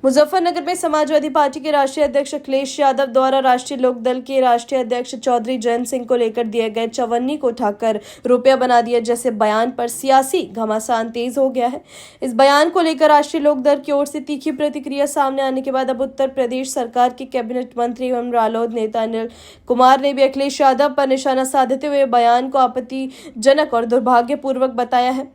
मुजफ्फरनगर में समाजवादी पार्टी के राष्ट्रीय अध्यक्ष अखिलेश यादव द्वारा राष्ट्रीय लोकदल के राष्ट्रीय अध्यक्ष चौधरी जयंत सिंह को लेकर दिए गए चवन्नी को उठाकर रुपया बना दिया जैसे बयान पर सियासी घमासान तेज हो गया है। इस बयान को लेकर राष्ट्रीय लोकदल की ओर से तीखी प्रतिक्रिया सामने आने के बाद अब उत्तर प्रदेश सरकार के कैबिनेट मंत्री एवं रालोद नेता अनिल कुमार ने भी अखिलेश यादव पर निशाना साधते हुए बयान को आपत्तिजनक और दुर्भाग्यपूर्वक बताया है।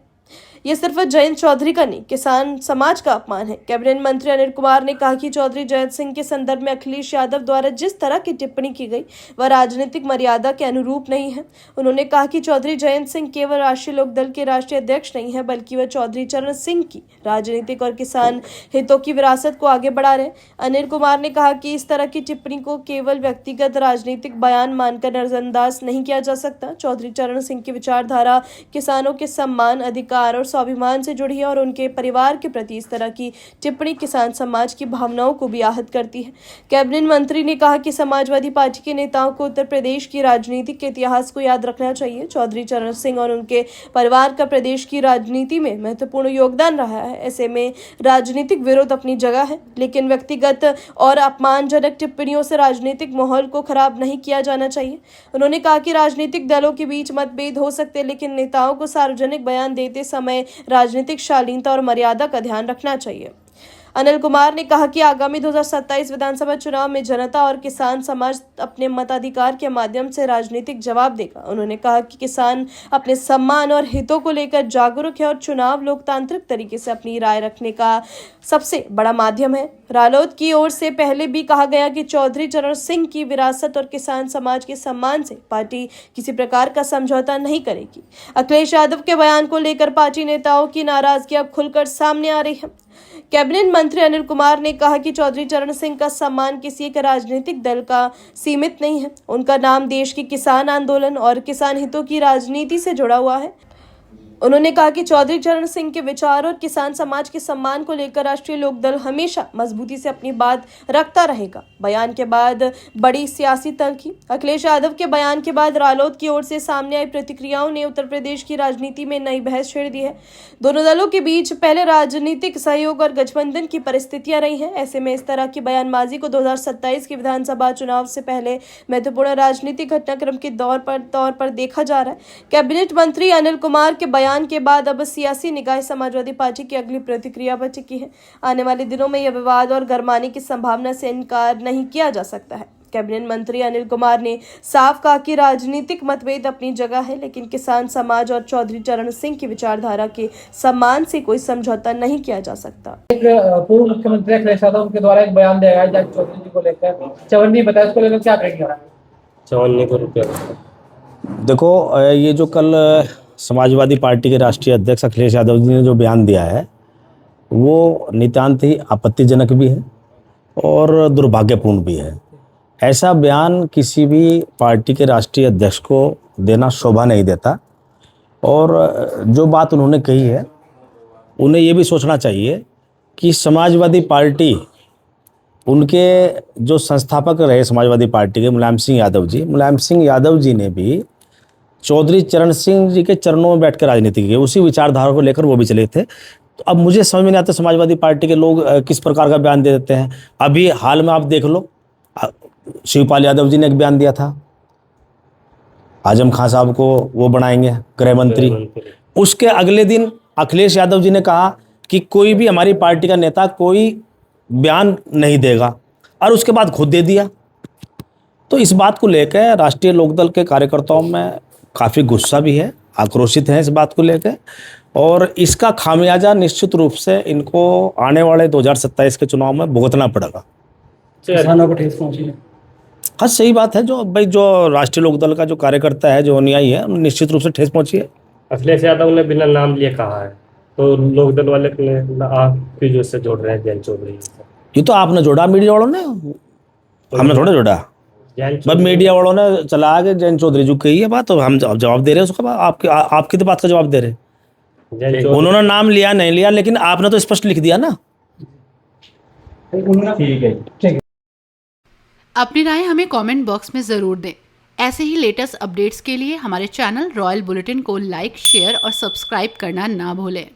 ये सिर्फ जयंत चौधरी का नहीं, किसान समाज का अपमान है। कैबिनेट मंत्री अनिल कुमार ने कहा कि चौधरी जयंत सिंह के संदर्भ में अखिलेश यादव द्वारा जिस तरह की टिप्पणी की गई वह राजनीतिक मर्यादा के अनुरूप नहीं है। उन्होंने कहा कि चौधरी जयंत सिंह केवल राष्ट्रीय लोकदल के राष्ट्रीय अध्यक्ष नहीं है, बल्कि वह चौधरी चरण सिंह की राजनीतिक और किसान हितों की विरासत को आगे बढ़ा रहे। अनिल कुमार ने कहा कि इस तरह की टिप्पणी को केवल व्यक्तिगत राजनीतिक बयान मानकर नजरअंदाज नहीं किया जा सकता। चौधरी चरण सिंह की विचारधारा किसानों के सम्मान, अधिकार और स्वाभिमान से जुड़ी है और उनके परिवार के प्रति इस तरह की टिप्पणी किसान समाज की भावनाओं को भी आहत करती है। कैबिनेट मंत्री ने कहा कि समाजवादी पार्टी के नेताओं को उत्तर प्रदेश की राजनीतिक के इतिहास को याद रखना चाहिए। चौधरी चरण सिंह और उनके परिवार का प्रदेश की राजनीति में महत्वपूर्ण योगदान रहा है। ऐसे में राजनीतिक विरोध अपनी जगह है, लेकिन व्यक्तिगत और अपमानजनक टिप्पणियों से राजनीतिक माहौल को खराब नहीं किया जाना चाहिए। उन्होंने कहा कि राजनीतिक दलों के बीच मतभेद हो सकते हैं, लेकिन नेताओं को सार्वजनिक बयान देते समय राजनीतिक शालीनता और मर्यादा का ध्यान रखना चाहिए। अनिल कुमार ने कहा कि आगामी 2027 विधानसभा चुनाव में जनता और किसान समाज अपने मताधिकार के माध्यम से राजनीतिक जवाब देगा। उन्होंने कहा कि किसान अपने सम्मान और हितों को लेकर जागरूक है और चुनाव लोकतांत्रिक तरीके से अपनी राय रखने का सबसे बड़ा माध्यम है। रालोद की ओर से पहले भी कहा गया कि चौधरी चरण सिंह की विरासत और किसान समाज के सम्मान से पार्टी किसी प्रकार का समझौता नहीं करेगी। अखिलेश यादव के बयान को लेकर पार्टी नेताओं की नाराजगी अब खुलकर सामने आ रही है। कैबिनेट मंत्री अनिल कुमार ने कहा कि चौधरी चरण सिंह का सम्मान किसी एक राजनीतिक दल का सीमित नहीं है। उनका नाम देश के किसान आंदोलन और किसान हितों की राजनीति से जुड़ा हुआ है। उन्होंने कहा कि चौधरी चरण सिंह के विचार और किसान समाज के सम्मान को लेकर राष्ट्रीय लोकदल हमेशा मजबूती से अपनी बात रखता रहेगा। बयान के बाद बड़ी सियासी तल्खी। अखिलेश यादव के बयान के बाद रालोद की ओर से सामने आई प्रतिक्रियाओं ने उत्तर प्रदेश की राजनीति में नई बहस छेड़ दी है। दोनों दलों के बीच पहले राजनीतिक सहयोग और गठबंधन की परिस्थितियां रही हैं। ऐसे में इस तरह की बयानबाजी को 2027 के विधानसभा चुनाव से पहले महत्वपूर्ण राजनीतिक घटनाक्रम के तौर पर देखा जा रहा है। कैबिनेट मंत्री अनिल कुमार के बयान के बाद अब सियासी निगाह समाजवादी पार्टी की अगली प्रतिक्रिया पर टिकी है। आने वाले दिनों में यह विवाद और गरमाने की संभावना से इनकार नहीं किया जा सकता है। कैबिनेट मंत्री अनिल कुमार ने साफ कहा कि राजनीतिक मतभेद अपनी जगह है, लेकिन किसान समाज और चौधरी चरण सिंह की विचारधारा के सम्मान से कोई समझौता नहीं किया जा सकता। एक पूर्व मुख्यमंत्री अखिलेश यादव के द्वारा एक बयान दिया गया जयंत चौधरी जी को लेकर, चवन्नी बताया, उसको लेकर क्या कहेंगे? चवन्नी को रुपया देखो, ये जो कल समाजवादी पार्टी के राष्ट्रीय अध्यक्ष अखिलेश यादव जी ने जो बयान दिया है वो नितांत ही आपत्तिजनक भी है और दुर्भाग्यपूर्ण भी है। ऐसा बयान किसी भी पार्टी के राष्ट्रीय अध्यक्ष को देना शोभा नहीं देता और जो बात उन्होंने कही है उन्हें ये भी सोचना चाहिए कि समाजवादी पार्टी, उनके जो संस्थापक रहे समाजवादी पार्टी के मुलायम सिंह यादव जी ने भी चौधरी चरण सिंह जी के चरणों में बैठकर राजनीति की, उसी विचारधारा को लेकर वो भी चले थे। तो अब मुझे समझ में नहीं आता समाजवादी पार्टी के लोग किस प्रकार का बयान दे देते हैं। अभी हाल में आप देख लो, शिवपाल यादव जी ने एक बयान दिया था, आजम खान साहब को वो बनाएंगे गृह मंत्री। उसके अगले दिन अखिलेश यादव जी ने कहा कि कोई भी हमारी पार्टी का नेता कोई बयान नहीं देगा, और उसके बाद खुद दे दिया। तो इस बात को लेकर राष्ट्रीय लोकदल के कार्यकर्ताओं में काफ़ी गुस्सा भी है, आक्रोशित हैं इस बात को लेकर, और इसका खामियाजा निश्चित रूप से इनको आने वाले 2027 के चुनाव में भुगतना पड़ेगा। किसानों को ठेस पहुंची है। हाँ, सही बात है। जो राष्ट्रीय लोकदल का जो कार्यकर्ता है, जो अनुयायी है, निश्चित रूप से ठेस पहुंची है। अखिलेश यादव ने बिना नाम लिए कहा है, तो लोकदल वाले आपकी जो से जोड़ रहे हैं जयंत चौधरी। ये तो आपने जोड़ा, मीडिया वालों ने, हमने थोड़ा जोड़ा। बस मीडिया वालों ने चला के जयंत चौधरी जो कही है बात, तो हम जवाब दे रहे हैं उसका। आपकी तो बात का जवाब दे रहे हैं। उन्होंने नाम लिया नहीं लिया, लेकिन आपने तो स्पष्ट लिख दिया ना। ठीक है। अपनी राय हमें कमेंट बॉक्स में ज़रूर दें। ऐसे ही लेटेस्ट अपडेट्स के लिए हमारे चैनल रॉयल बुलेटिन को लाइक, शेयर और सब्सक्राइब करना ना भूलें।